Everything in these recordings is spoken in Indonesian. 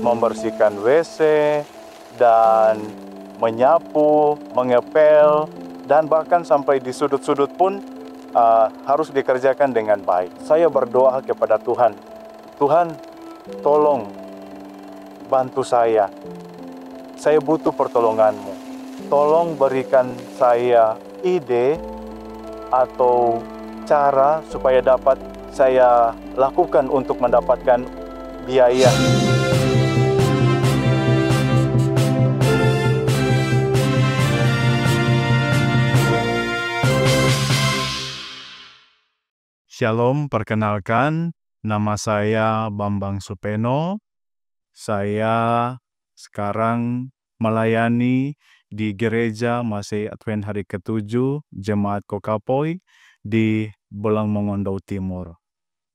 membersihkan WC, dan menyapu, mengepel, dan bahkan sampai di sudut-sudut pun harus dikerjakan dengan baik. Saya berdoa kepada Tuhan, Tuhan, tolong bantu saya. Saya butuh pertolongan-Mu. Tolong berikan saya ide atau cara supaya dapat saya lakukan untuk mendapatkan biaya. Shalom, perkenalkan, nama saya Bambang Supeno. Saya sekarang melayani di Gereja Masehi Advent Hari ke-7 Jemaat Kokapoi di Bolang Mongondo Timur.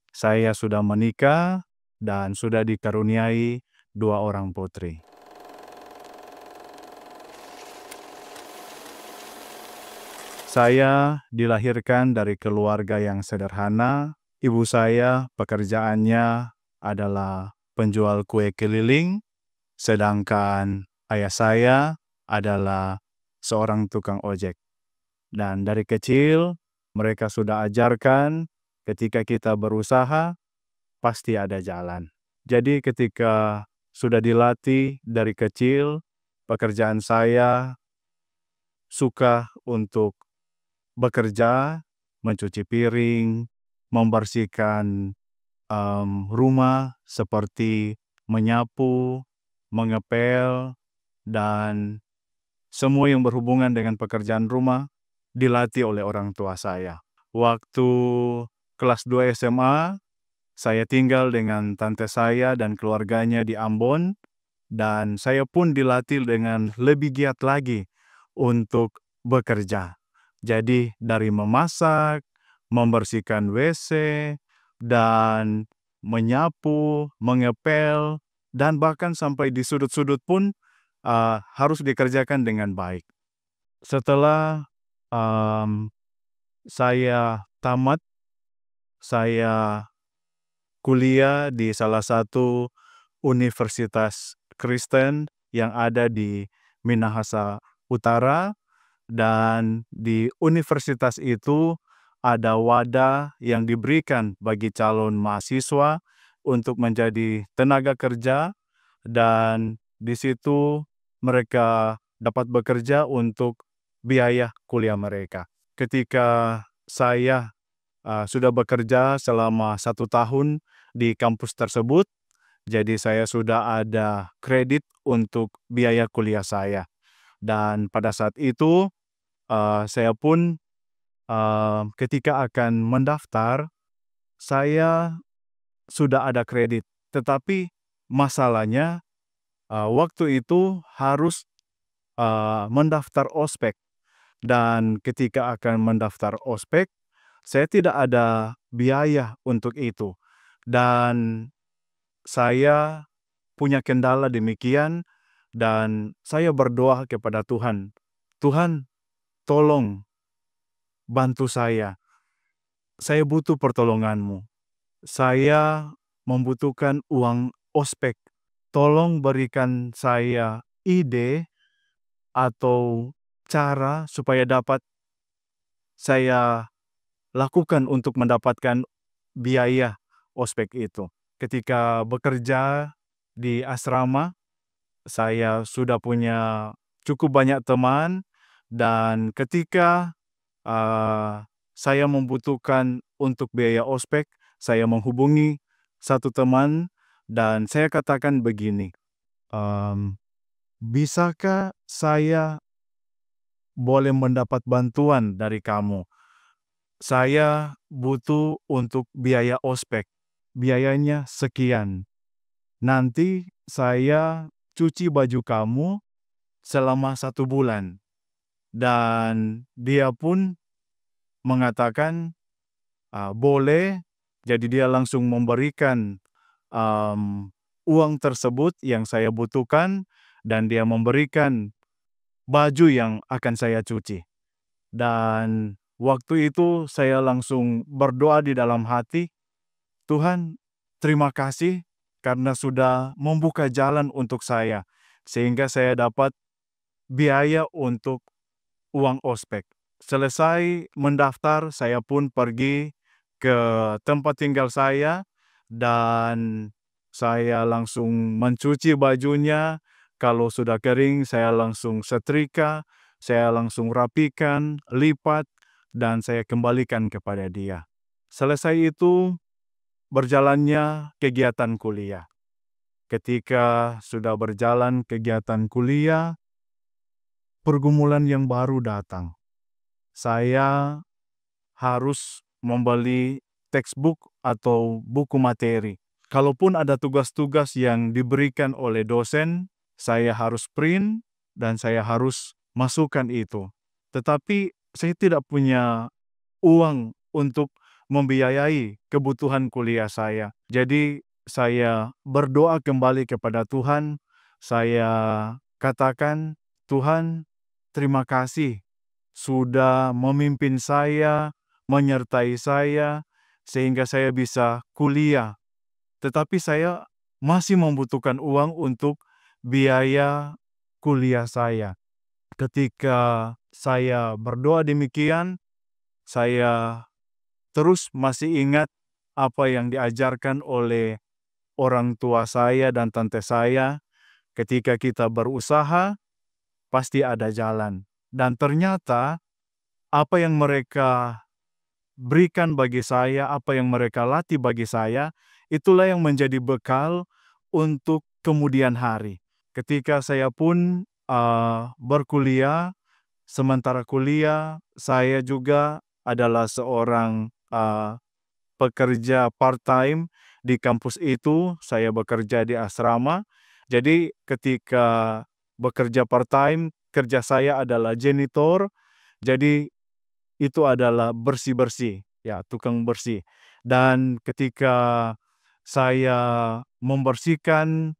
Saya sudah menikah dan sudah dikaruniai 2 orang putri. Saya dilahirkan dari keluarga yang sederhana. Ibu saya pekerjaannya adalah penjual kue keliling, sedangkan ayah saya adalah seorang tukang ojek. Dan dari kecil mereka sudah ajarkan ketika kita berusaha pasti ada jalan. Jadi ketika sudah dilatih dari kecil, pekerjaan saya suka untuk bekerja, mencuci piring, membersihkan rumah seperti menyapu, mengepel, dan semua yang berhubungan dengan pekerjaan rumah dilatih oleh orang tua saya. Waktu kelas 2 SMA, saya tinggal dengan tante saya dan keluarganya di Ambon, dan saya pun dilatih dengan lebih giat lagi untuk bekerja. Jadi dari memasak, membersihkan WC, dan menyapu, mengepel, dan bahkan sampai di sudut-sudut pun harus dikerjakan dengan baik. Setelah saya tamat, saya kuliah di salah satu universitas Kristen yang ada di Minahasa Utara, dan di universitas itu ada wadah yang diberikan bagi calon mahasiswa untuk menjadi tenaga kerja, dan di situ mereka dapat bekerja untuk biaya kuliah mereka. Ketika saya sudah bekerja selama 1 tahun di kampus tersebut, jadi saya sudah ada kredit untuk biaya kuliah saya. Dan pada saat itu saya pun ketika akan mendaftar, saya sudah ada kredit. Tetapi masalahnya waktu itu harus mendaftar ospek. Dan ketika akan mendaftar ospek, saya tidak ada biaya untuk itu. Dan saya punya kendala demikian, dan saya berdoa kepada Tuhan, Tuhan, tolong bantu saya. Saya butuh pertolongan-Mu. Saya membutuhkan uang ospek. Tolong berikan saya ide atau cara supaya dapat saya lakukan untuk mendapatkan biaya ospek itu. Ketika bekerja di asrama, saya sudah punya cukup banyak teman, dan ketika saya membutuhkan untuk biaya ospek, saya menghubungi satu teman dan saya katakan begini, bisakah saya boleh mendapat bantuan dari kamu? Saya butuh untuk biaya ospek, biayanya sekian. Nanti saya cuci baju kamu selama 1 bulan. Dan dia pun mengatakan boleh, jadi dia langsung memberikan uang tersebut yang saya butuhkan, dan dia memberikan baju yang akan saya cuci. Dan waktu itu saya langsung berdoa di dalam hati, Tuhan, terima kasih karena sudah membuka jalan untuk saya, sehingga saya dapat biaya untuk uang ospek. Selesai mendaftar, saya pun pergi ke tempat tinggal saya dan saya langsung mencuci bajunya. Kalau sudah kering, saya langsung setrika, saya langsung rapikan, lipat, dan saya kembalikan kepada dia. Selesai itu, berjalannya kegiatan kuliah. Ketika sudah berjalan kegiatan kuliah, pergumulan yang baru datang. Saya harus membeli textbook atau buku materi. Kalaupun ada tugas-tugas yang diberikan oleh dosen, saya harus print dan saya harus masukkan itu. Tetapi saya tidak punya uang untuk membiayai kebutuhan kuliah saya. Jadi saya berdoa kembali kepada Tuhan. Saya katakan, Tuhan, terima kasih sudah memimpin saya, menyertai saya, sehingga saya bisa kuliah. Tetapi saya masih membutuhkan uang untuk biaya kuliah saya. Ketika saya berdoa demikian, saya terus masih ingat apa yang diajarkan oleh orang tua saya dan tante saya. Ketika kita berusaha, pasti ada jalan. Dan ternyata apa yang mereka berikan bagi saya, apa yang mereka latih bagi saya, itulah yang menjadi bekal untuk kemudian hari. Ketika saya pun berkuliah, sementara kuliah, saya juga adalah seorang pekerja part-time di kampus itu. Saya bekerja di asrama. Jadi ketika bekerja part-time, kerja saya adalah janitor. Jadi itu adalah bersih-bersih, ya, tukang bersih. Dan ketika saya membersihkan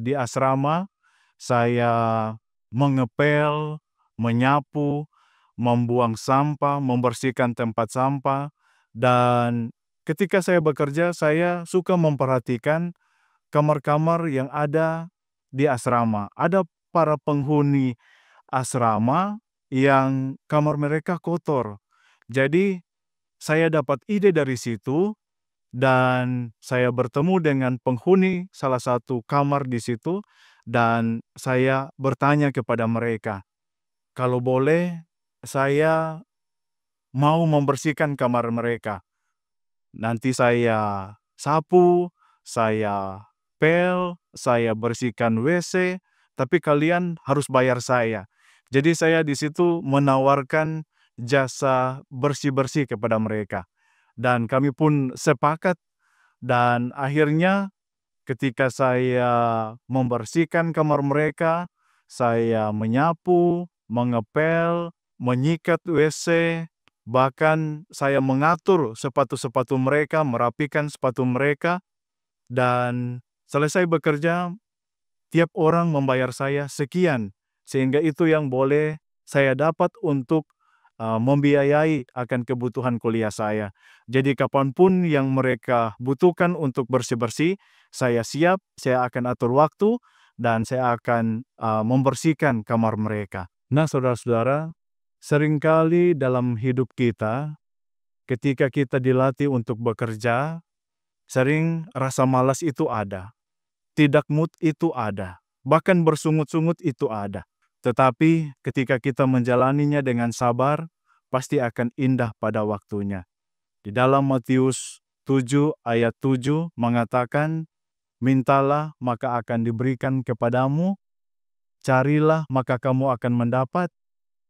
di asrama, saya mengepel, menyapu, membuang sampah, membersihkan tempat sampah. Dan ketika saya bekerja, saya suka memperhatikan kamar-kamar yang ada di asrama. Ada para penghuni asrama yang kamar mereka kotor. Jadi, saya dapat ide dari situ dan saya bertemu dengan penghuni salah satu kamar di situ dan saya bertanya kepada mereka, kalau boleh saya mau membersihkan kamar mereka. Nanti saya sapu, saya pel, saya bersihkan WC, tapi kalian harus bayar saya. Jadi saya di situ menawarkan jasa bersih-bersih kepada mereka. Dan kami pun sepakat dan akhirnya ketika saya membersihkan kamar mereka, saya menyapu, mengepel, menyikat WC, bahkan saya mengatur sepatu-sepatu mereka, merapikan sepatu mereka, dan selesai bekerja, tiap orang membayar saya sekian, sehingga itu yang boleh saya dapat untuk membiayai akan kebutuhan kuliah saya. Jadi kapanpun yang mereka butuhkan untuk bersih-bersih, saya siap, saya akan atur waktu, dan saya akan membersihkan kamar mereka. Nah, saudara-saudara, seringkali dalam hidup kita, ketika kita dilatih untuk bekerja, sering rasa malas itu ada. Tidak mood itu ada. Bahkan bersungut-sungut itu ada. Tetapi ketika kita menjalaninya dengan sabar, pasti akan indah pada waktunya. Di dalam Matius 7 ayat 7 mengatakan, mintalah maka akan diberikan kepadamu, carilah maka kamu akan mendapat,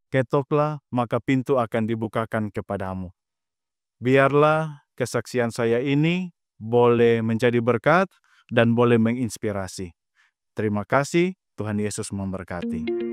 ketoklah maka pintu akan dibukakan kepadamu. Biarlah kesaksian saya ini boleh menjadi berkat dan boleh menginspirasi. Terima kasih, Tuhan Yesus memberkati.